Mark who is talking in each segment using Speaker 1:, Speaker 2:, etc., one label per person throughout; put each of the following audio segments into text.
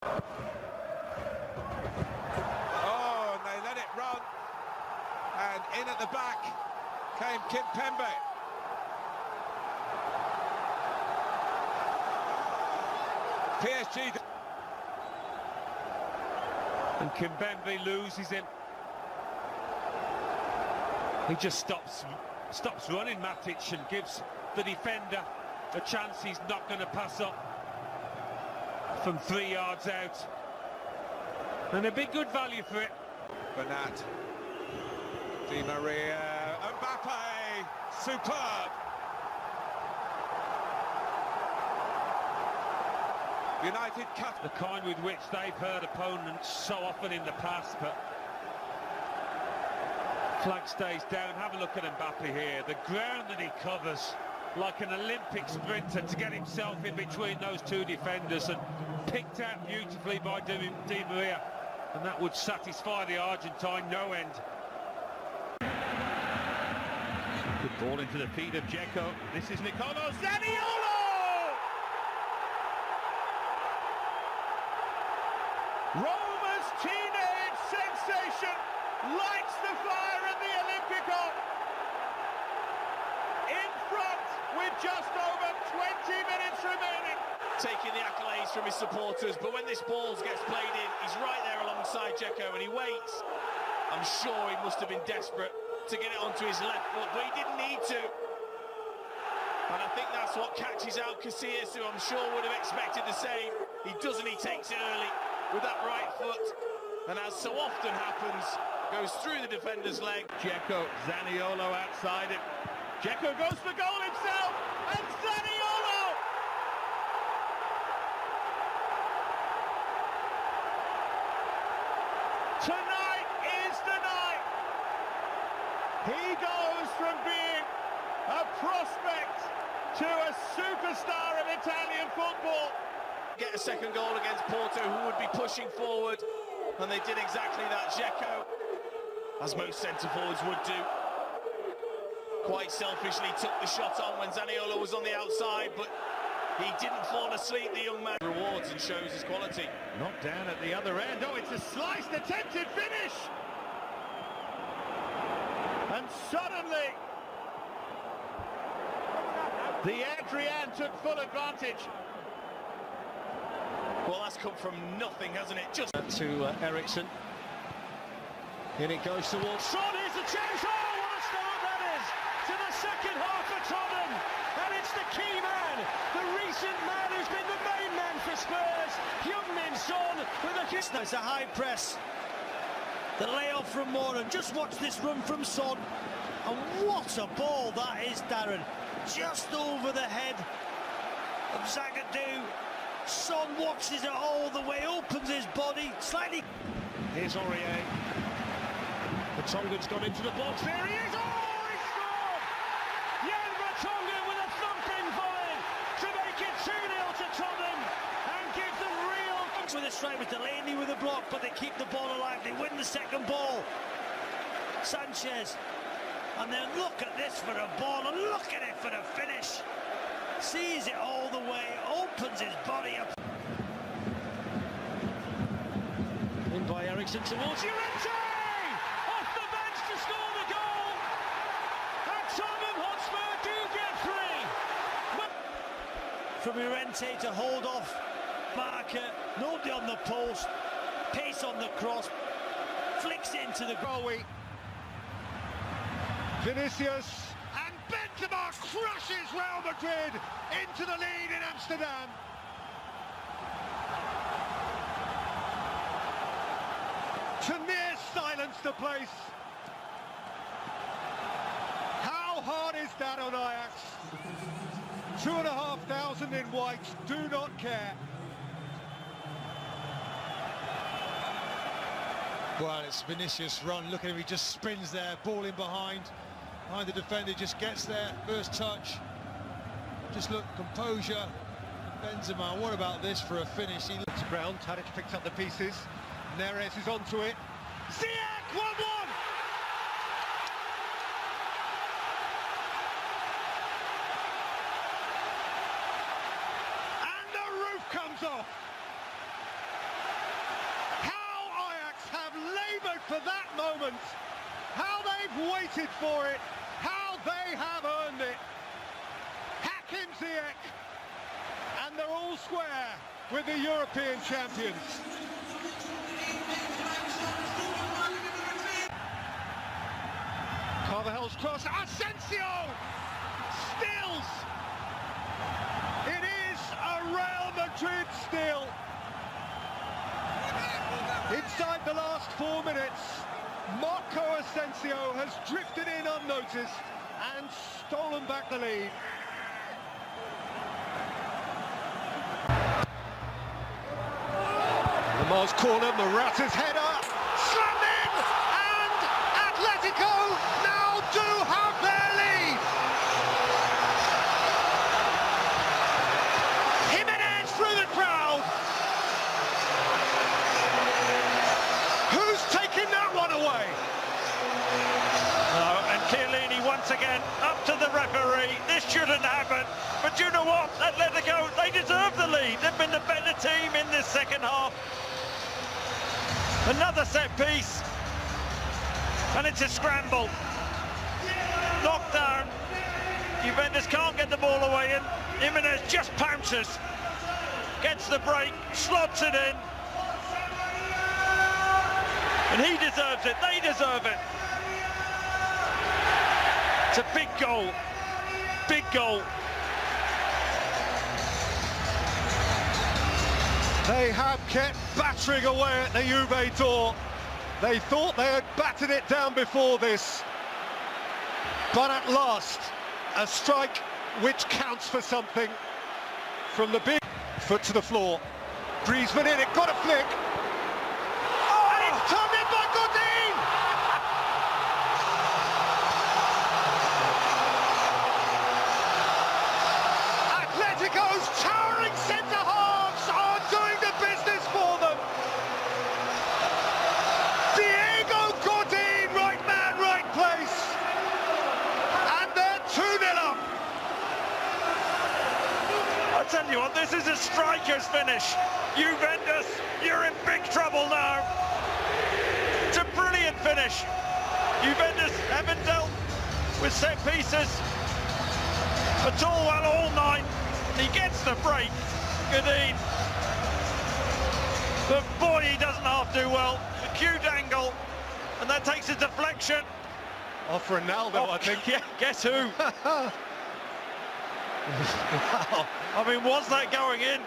Speaker 1: Oh, and they let it run. And in at the back came Kimpembe. PSG.
Speaker 2: And Kimpembe loses him. He just stops running, Matic, and gives the defender a chance he's not going to pass up from 3 yards out. And a big good value for it.
Speaker 1: Bernat, Di Maria, Mbappe, superb. United cut.
Speaker 2: The kind with which they've hurt opponents so often in the past, but flag stays down. Have a look at Mbappe here. The ground that he covers like an Olympic sprinter to get himself in between those two defenders, and picked out beautifully by Di Maria. And that would satisfy the Argentine no end. Good ball into the feet of Dzeko. This is Nicolo Zaniolo! Roma's teenage sensation lights the fire at the Olympico. In front with just over 20 minutes remaining.
Speaker 3: Taking the accolades from his supporters, but when this ball gets played in, he's right there alongside Dzeko and he waits. I'm sure he must have been desperate to get it onto his left foot, but he didn't need to. And I think that's what catches out Casillas, who I'm sure would have expected the same. He doesn't, he takes it early with that right foot, and as so often happens, goes through the defender's leg.
Speaker 2: Dzeko, Zaniolo outside it. Dzeko goes for goal himself, and Zaniolo! Tonight is the night. He goes from being a prospect to a superstar of Italian football.
Speaker 3: Get a second goal against Porto, who would be pushing forward, and they did exactly that. Dzeko, as most centre-forwards would do, quite selfishly took the shot on when Zaniolo was on the outside, but he didn't fall asleep, the young man. Rewards and shows his quality.
Speaker 2: Knocked down at the other end. Oh, it's a sliced, attempted finish! And suddenly, the Adrian took full advantage.
Speaker 3: Well, that's come from nothing, hasn't it? Just
Speaker 4: to Ericsson. In it goes towards
Speaker 2: Son, here's the chance. Oh, what a start that is to the second half for Tottenham. And it's the key man, the recent man who's been the main man for Spurs, Heung-min Son, with a kick.
Speaker 4: It's a high press. The layoff from Moran. Just watch this run from Son. And what a ball that is, Darren. Just over the head of Zagadou. Son watches it all the way, opens his body, slightly.
Speaker 2: Here's Aurier. The Tongan's gone into the box. There he is. Oh, he scored! Jan Vertonghen with a thumping volley to make it 2-0 to Tottenham and give them real.
Speaker 4: With a strike with Delaney with a block, but they keep the ball alive. They win the second ball. Sanchez. And then look at this for a ball, and look at it for the finish. Sees it all the way, opens his body up.
Speaker 2: In by Ericsson towards Llorente! Off the bench to score the goal! And Tottenham Hotspur do get 3!
Speaker 4: From Llorente to hold off Barker, nobody on the post, pace on the cross, flicks into the goal.
Speaker 5: Vinicius, and Benzema crushes Real Madrid into the lead in Amsterdam. To near silence the place. How hard is that on Ajax? 2,500 in white, do not care.
Speaker 6: Well, it's Vinicius' run. Look at him, he just spins there, ball in behind the defender, just gets there, first touch. Just look, composure. Benzema, what about this for a finish? He
Speaker 5: It's ground, Tadic picks up the pieces. Neres is onto it. Ziyech, 1-1! And the roof comes off. moment. How they've waited for it. How they have earned it. Hakim Ziyech. And they're all square with the European champions. Carvajal's cross. Asensio! Stills! It is a Real Madrid still. Inside the last 4 minutes, Marco Asensio has drifted in unnoticed and stolen back the lead. Lamar's corner, Morata's header, slammed in, and Atletico now do have their lead. Jimenez through the crowd. Who's taking that one away?
Speaker 4: And Chiellini once again up to the referee. This shouldn't happen. But you know what? Atletico, they deserve the lead. They've been the better team in this second half. Another set piece. And it's a scramble. Knocked down. Juventus can't get the ball away, and Jimenez just pounces. Gets the break, slots it in. And he deserves it. They deserve it. It's a big goal. Big goal.
Speaker 5: They have kept battering away at the Juve door. They thought they had battered it down before this. But at last, a strike which counts for something from the big foot to the floor. Griezmann in it, got a flick. Oh, and it's turned in by Godin! Atletico's towering centre-halves are doing the business for them. Diego Godin, right man, right place. And they're 2-0 up.
Speaker 4: I tell you what, this is a striker's finish. Juventus, you're in big trouble now. It's a brilliant finish. Juventus haven't dealt with set pieces at all well all night. He gets the break, Godin. But boy, he doesn't half do well. Acute angle, and that takes a deflection.
Speaker 5: Off Ronaldo, I think.
Speaker 4: Yeah, guess who?
Speaker 5: Wow.
Speaker 4: I mean, was that going in?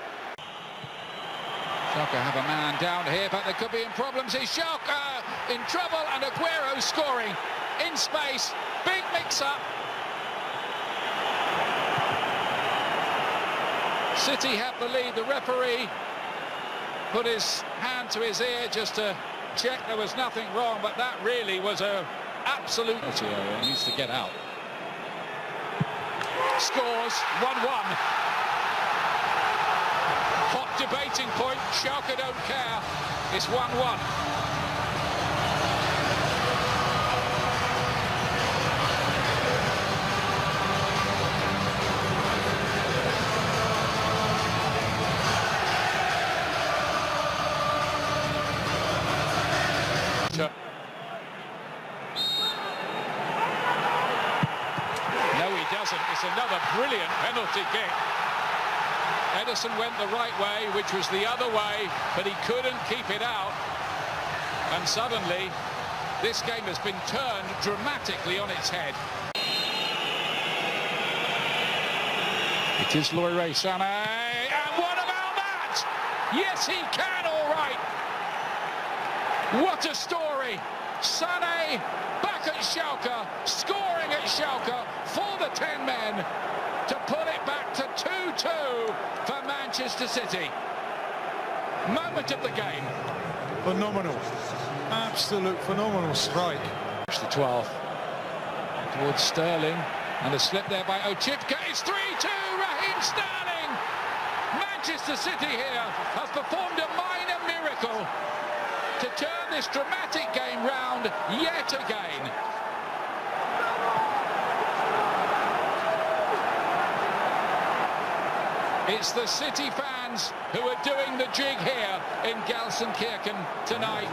Speaker 7: Schalke have a man down here, but there could be problems. Is Schalke in trouble, and Aguero scoring in space. Big mix-up. City have the lead. The referee put his hand to his ear just to check there was nothing wrong, but that really was a absolute... He needs to get out. Scores 1-1. Hot debating point. Schalke don't care. It's 1-1. It's another brilliant penalty kick. Ederson went the right way, which was the other way, but he couldn't keep it out. And suddenly, this game has been turned dramatically on its head. It is Leroy Sané, and what about that? Yes, he can, all right. What a story. Sané back at Schalke, scoring at Schalke for the 10 men to put it back to 2-2 for Manchester City. Moment of the game.
Speaker 6: Phenomenal. Absolute phenomenal strike.
Speaker 7: The 12th. Towards Sterling. And a slip there by Ochipka. It's 3-2. Raheem Sterling. Manchester City here has performed a minor miracle to turn this dramatic game round yet again. It's the City fans who are doing the jig here in Gelsenkirchen tonight.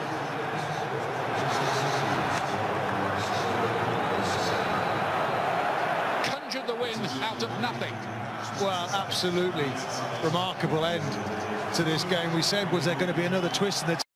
Speaker 7: conjured the win out of nothing.
Speaker 6: Well, absolutely remarkable end to this game. We said, was there going to be another twist in the